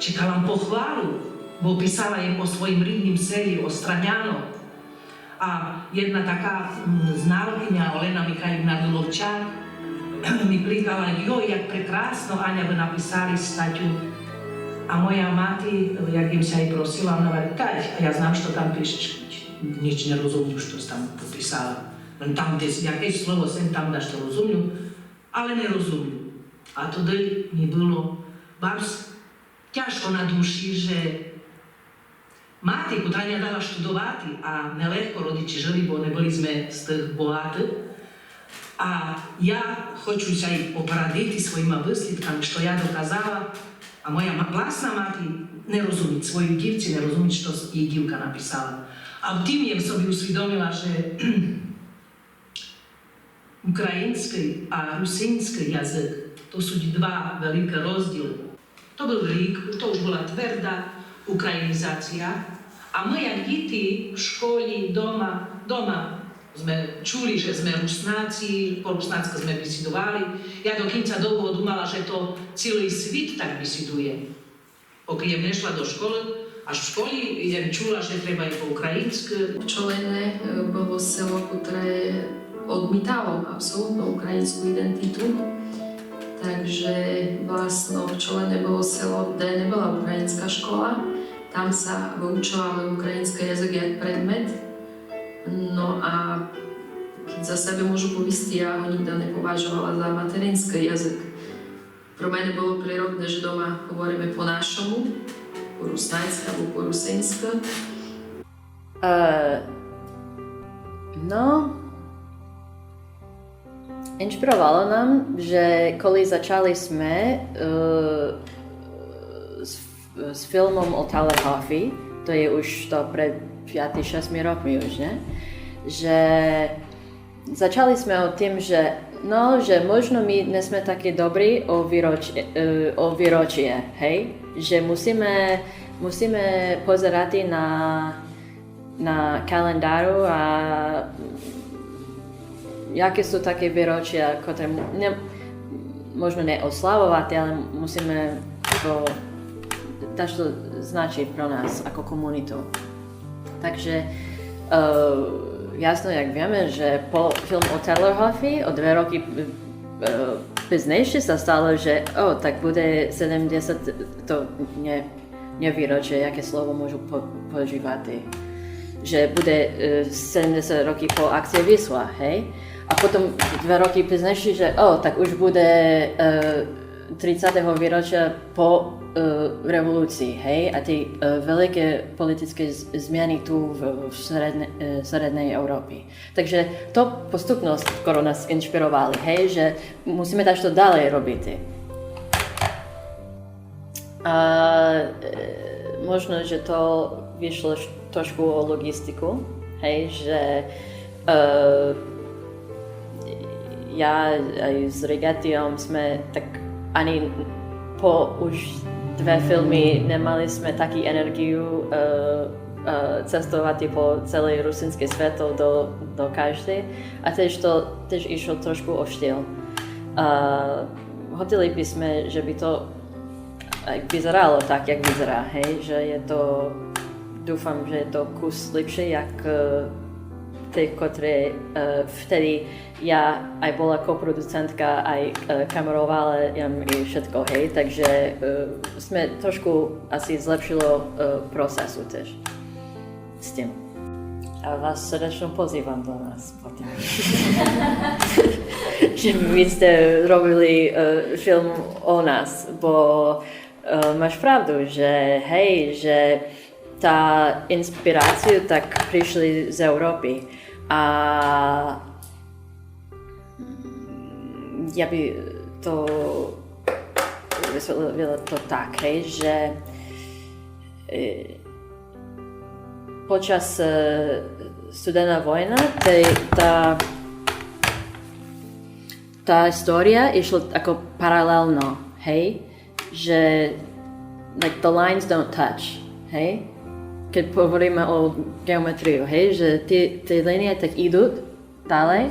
čítala pochválu, bo písala im o svojim rіднім селі, o Straňánoch. A jedna taká znalkyňa, Olena Michailівна Dulovčák, mi klikala, joj, jak prekrásno, Aňa, by napísali staťu. A moja mati, jak im sa jej prosila, ona hovorí, Kať, a ja znam, što tam píšeš, nič nerozumím, što si tam popísala. Len tam, kde si jaké slovo sem tam dáš, to rozumiem, ale nerozumiem. A tedy mi bylo bars ťažko na duši, že mati, ktorá dala študovati, a nelehko rodiči žili, bo neboli sme z tých bohatých. A ja hoću sa i poparaditi svojima výsledkami, što ja dokazala, a moja vlastná mati ne rozumí svoju dívci, ne rozumí, što jej dívka napísala. A tým jem sobi usvidomila, že ukrajinský a rusínský jazyk, to sú dva veľké rozdiely. To byl rік, to už bola tvrdá ukrajinizácia. A my, jak deti v škole, doma sme čuli, že sme Rusnáci, po rusnácku sme bisidovali. Ja dokonca dlho думала, že to celý svit tak bisiduje. Pokiaľ jem nešla do školy, až v škole jem čula, že treba i po ukrajinsky. V Čolene bolo selo, ktoré odmítalo absolútnu ukrajinskú identitu. Takže vlastno v Čolene bolo selo, kde nebola ukrajinská škola. Tam sa vyučoval ukrajinský jazyk jak predmet. No a keď za sebe môžu povieť, ja ho nikdy nepovažovala za materinský jazyk. Pro mene bolo prirodné, že doma hovoríme po našomu, po rusnácky alebo po rusínsky. No, inšpirovalo nám, že koli začali sme s filmom o Tallerhoffy, to je už to pred 5-6 rokmi už, ne? Že začali sme o tým, že možno my nesme takí dobrí o výročie, hej? Že musíme pozerať na kalendáru a jaké sú také výročia, ktoré možno neoslavovať, ale musíme to značiť pro nás ako komunitu. Takže jasno, jak vieme, že po film o Tallerhoffy o 2 roky poznejšie sa stalo, že tak bude 70, to nevýročie, jaké slovo môžu používať, že bude 70 roky po akcie Wisła, hej? A potom 2 roky poznejšie, že tak už bude 30. výročia po revolúcii, hej, a tie veľké politické zmeny tu v strednej Európe. Takže to postupno skoro nás inšpirovali, hej, že musíme takto ďalej robiť. A možno, že to vyšlo trošku o logistiku, hej, že ja aj s Rigatiom sme tak ani po už 2 filmy nemali sme takú energiu cestovať po celej rusinskej svetu do každej. A tiež išlo trošku o štýl. Hodili by sme, že by to vyzeralo tak, jak vyzerá, hej? Že je to, dúfam, že je to kus lepšie, jak tie, ktoré vtedy ja aj bola koproducentka, aj kamerovala i všetko, hej, takže sme trošku asi zlepšilo procesu tiež s tým. A vás srdečne pozývam do nás potom. Že vy ste robili film o nás, bo máš pravdu, že hej, že tá inspirácia tak prišli z Európy a ja by to vysvetlila to tak, hej, že počas studená vojna tá história išla ako paralelno, hej, že like the lines don't touch, hej, keď hovoríme o geometriu, hej, že tie linie tak idú ďalej,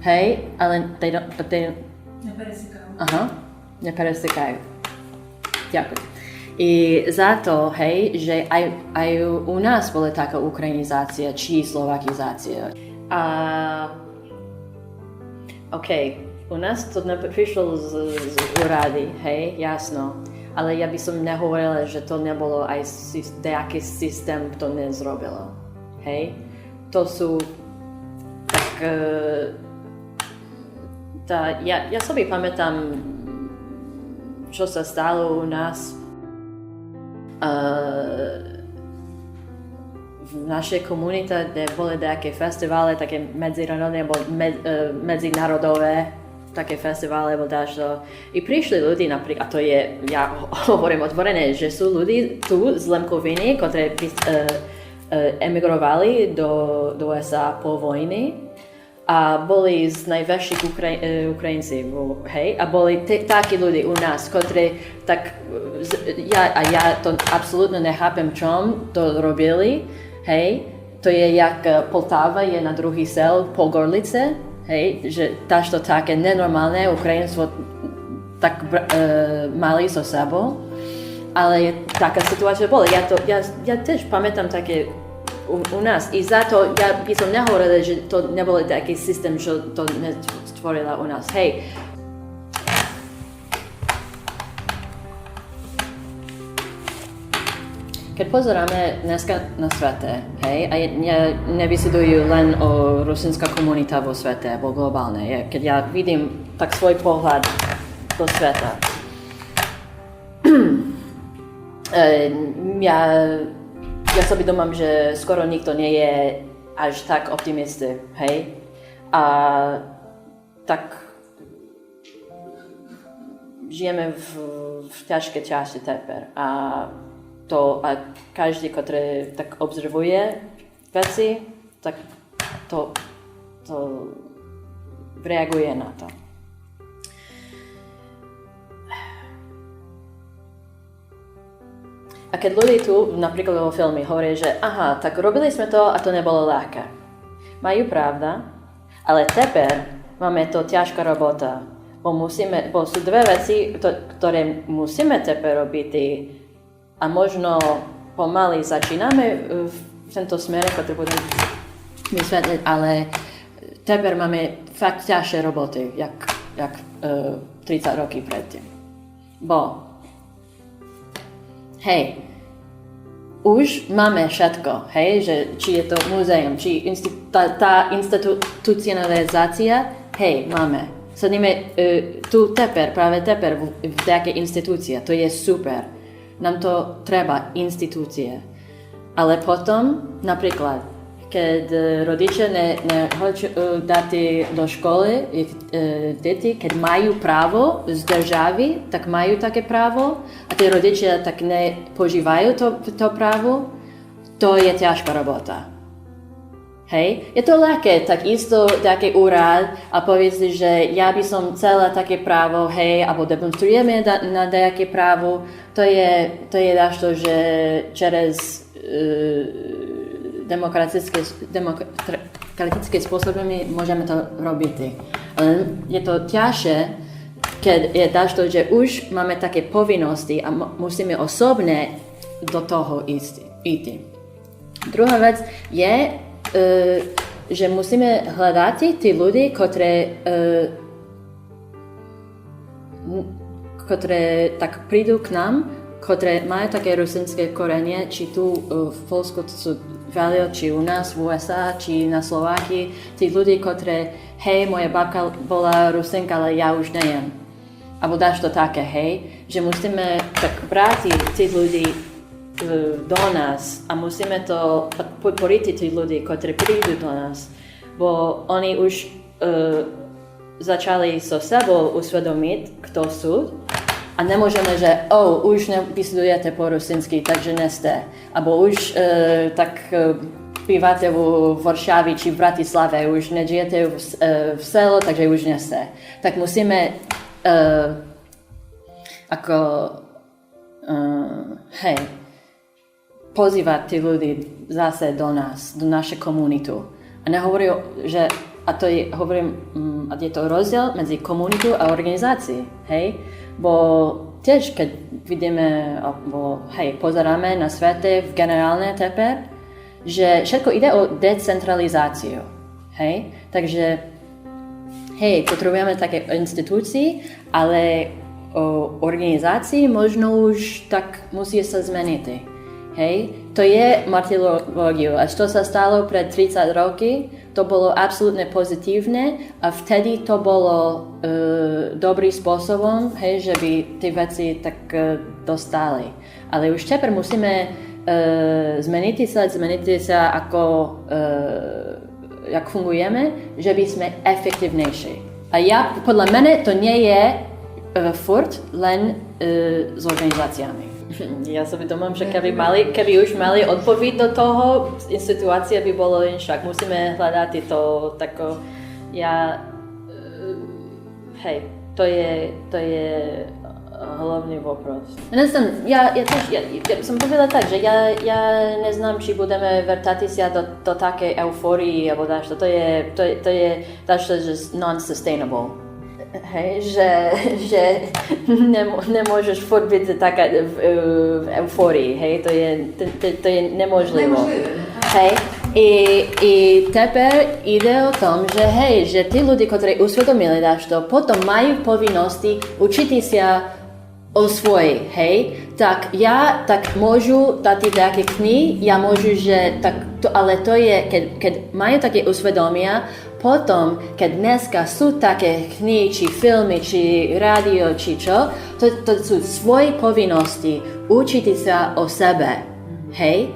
hej, ale they Neperesekajú. Aha, neperesekajú. Ďakujem. I za to, hej, že aj u nás bola taká ukrajinizácia či slovakizácia. A u nás to neprišlo z úrady, hej, jasno. Ale ja by som nehovorila, že to nebolo aj nejaký systém, to nezrobilo, hej. To sú tak... ja sobie pamätám, čo sa stalo u nás v našej komunite, kde boli nejaké festivály, také medzinárodné alebo medzinárodové také festivály alebo dáždo. I prišli ľudí napríklad, a to je, ja hovorím otvorené, že sú ľudí tu z Lemkoviny, ktorí emigrovali do USA po vojny. A boli z najväčších Ukrajinci, hej, a boli takí ľudí u nás, ktorí tak, ja to absolútne nechápem, čom to robili, hej, to je jak Poltava je na druhý sel po Gorlice, hej, že tážto také nenormálne Ukrajinstvo tak mali so sebou, ale taká situácia bola, ja tiež pamätám také u nás. I za to ja by som nehovorila, že to nebol taký systém, že to netvorila u nás. Hej. Keď pozeráme dneska na svete, hej, a nevysvedujú len o rusínska komunita vo svete, alebo globálne, keď ja vidím tak svoj pohľad do sveta. Ja sobie domám, že skoro nikto nie je až tak optimisty, hej? A tak žijeme v ťažké časti teper a každý, ktorý tak observuje veci, tak to reaguje na to. A keď ľudí tu, napríklad vo filme, hovoria, že aha, tak robili sme to a to nebolo ľahké. Majú pravda, ale teper máme to ťažká robota. Bo sú dve veci, ktoré musíme teper robiť a možno pomaly začíname v tento smer, ktorý budem vysvetliť, ale teper máme fakt ťažšie roboty, jak 30 roky predtým. Hej, už máme všetko, hej, že či je to múzeum, či tá institucionalizácia, hej, máme. Sedíme tu práve teper v nejakej inštitúcii, to je super. Nám to treba, inštitúcie. Ale potom, napríklad, keď rodiče nehočú dať do školy deti, keď majú právo z državy, tak majú také právo a tí rodičia tak nepožívajú to právo, to je ťažká robota. Hej? Je to ľahké, tak isto taký úrad a povedz, že ja by som celé také právo, hej, alebo demonstrujeme na nejaké právo, to je dažto, že čerez demokratické spôsoby môžeme to robiť. Ale je to ťažšie, keď je dažto, že už máme také povinnosti a musíme osobne do toho ísť. Druhá vec je, že musíme hľadať tí ľudí, ktoré tak prídu k nám, ktoré majú také rusínske korenie, či tu v Poľsku sú veľa, či u nás v USA, či na Slovákii, tí ľudí, ktorí, hej, moja babka bola Rusínka, ale ja už nejem. Alebo dáš to také, hej, že musíme tak brať tých ľudí do nás a musíme to podporiť tých ľudí, ktorí prídu do nás, bo oni už začali so sebou usvedomiť, kto sú. A nemôžeme, že už nevysledujete po rusínsky, takže neste. Alebo už bývate v Varšavi či v Bratislave, už nežijete v selo, takže už neste. Tak musíme pozývať tí ľudí zase do nás, do našej komunitu. A nehovorím, že je to rozdiel medzi komunitou a organizácií, hej? Bo tiež keď vidíme, alebo hej, pozeráme na svete v generálne teper, že všetko ide o decentralizáciu, hej, takže hej, potrebujeme také inštitúcie, ale o organizácii možno už tak musí sa zmeniť. Hej, to je martyrológia a čo sa stalo pred 30 roky, to bolo absolútne pozitívne a vtedy to bolo dobrým spôsobom, hej, že by tie veci tak dostali. Ale už teper musíme zmeniť sa ako jak fungujeme, že by sme efektívnejší. A podľa mene to nie je furt len s organizáciami. Ja sobie domám, že keby už mali odpoveď do toho, situácia by bolo však musíme hľadať to tako, hej, to je hlavný vopros. Ja som povedala tak, že ja neznám, či budeme vrtať sa do takej eufórii, alebo dáš to je dáš to, že non-sustainable. Hej, že nemôžeš furt byť taká v eufórii, hej, to je nemožlivo. Hej, i teper ide o tom, že hej, že tí ľudia, ktorí usvedomili dáš to, potom majú povinnosti učiť sa o svojej, hej, tak môžu dať také knihy, ja môžu, že tak, ale to je, keď majú také usvedomia, potom, keď dneska sú také knihy, či filmy, či rádio, či čo, to sú svoje povinnosti učiť sa o sebe, hej,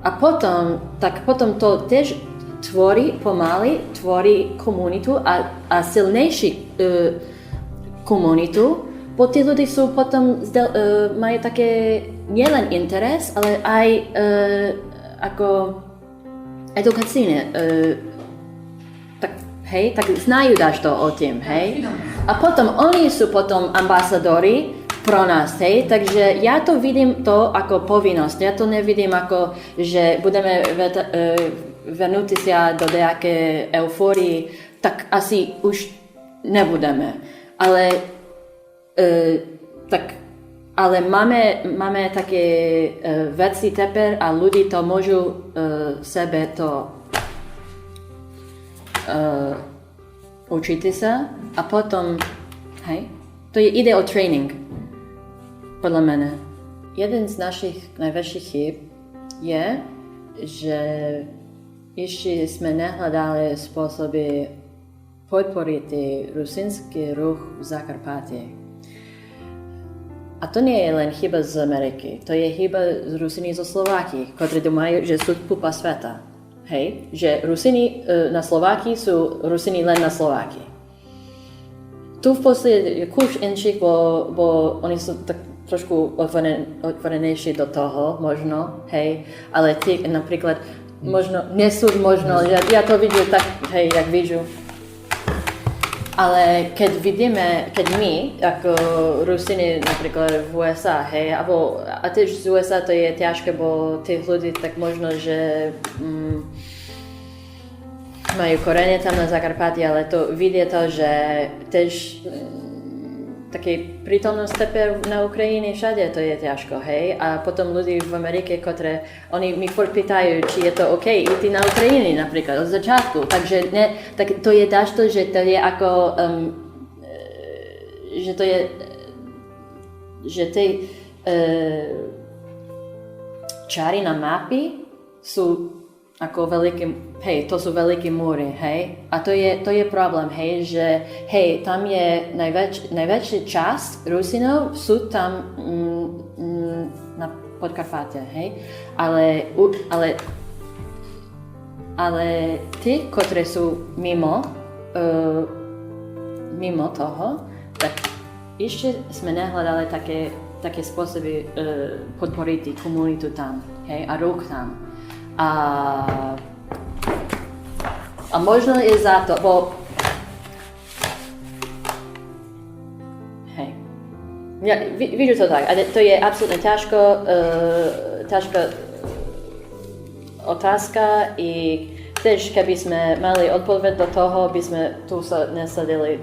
a potom to tiež pomaly tvorí komunitu a silnejší komunitu, bo tí ľudia sú potom, majú také nielen interes, ale aj ako edukacyjne, tak znajú dáš to o tým, hej? A potom oni sú potom ambasadori pro nás, hej? Takže ja to vidím to ako povinnosť, ja to nevidím ako, že budeme vernúť sa do nejaké eufórii, tak asi už nebudeme. Ale máme také veci teper a ľudí to môžu sebe to učiť sa a potom, hej, to ide o tréning, podľa mene. Jeden z našich najväčších chýb je, že ešte sme nehľadali spôsoby podporiť rusínsky ruch v Zakarpatí. A to nie je len chyba z Ameriky, to je chyba z Rusíny zo Slováky, ktorí majú, že sú pupa sveta. Hej, že Rusíny na Slováky sú Rusíny len na Slováky. Tu v podstate kúš inších, bo oni sú tak trošku otvorenejší do toho, možno, hej, ale tí napríklad, možno, nie sú možno, ja to vidím tak, hej, jak vidím. Ale keď my, ako Rusíny napríklad v USA, hej, a tiež z USA to je ťažké, bo tých ľudí tak možno, že majú korene tam na Zakarpatí, ale to vidia to, že tiež také prítomnosť teper na Ukrajine všade to je ťažko, hej. A potom ľudí v Amerike, oni mi furt pýtajú, či je to OK ísť na Ukrajine napríklad od začiatku. Takže tak to je to, že to je ako, že to je, že tie čáry na mapy sú ako veľké, hej, to sú veľké múry, hej, a to je problém, hej, že hej, tam je najväčšia časť Rusínov sú tam na Podkarpatie, hej, ale tí, ktorí sú mimo toho, tak ešte sme nehľadali také spôsoby podporiť komunitu tam, hej, a ruch tam. A možno je za to, bo hej, ja, vidím to tak, ale to je absolútne ťažká otázka i tiež keby sme mali odpoveď do toho, by sme tu sa nesadili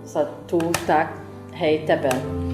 sa tu tak, hej, tebe.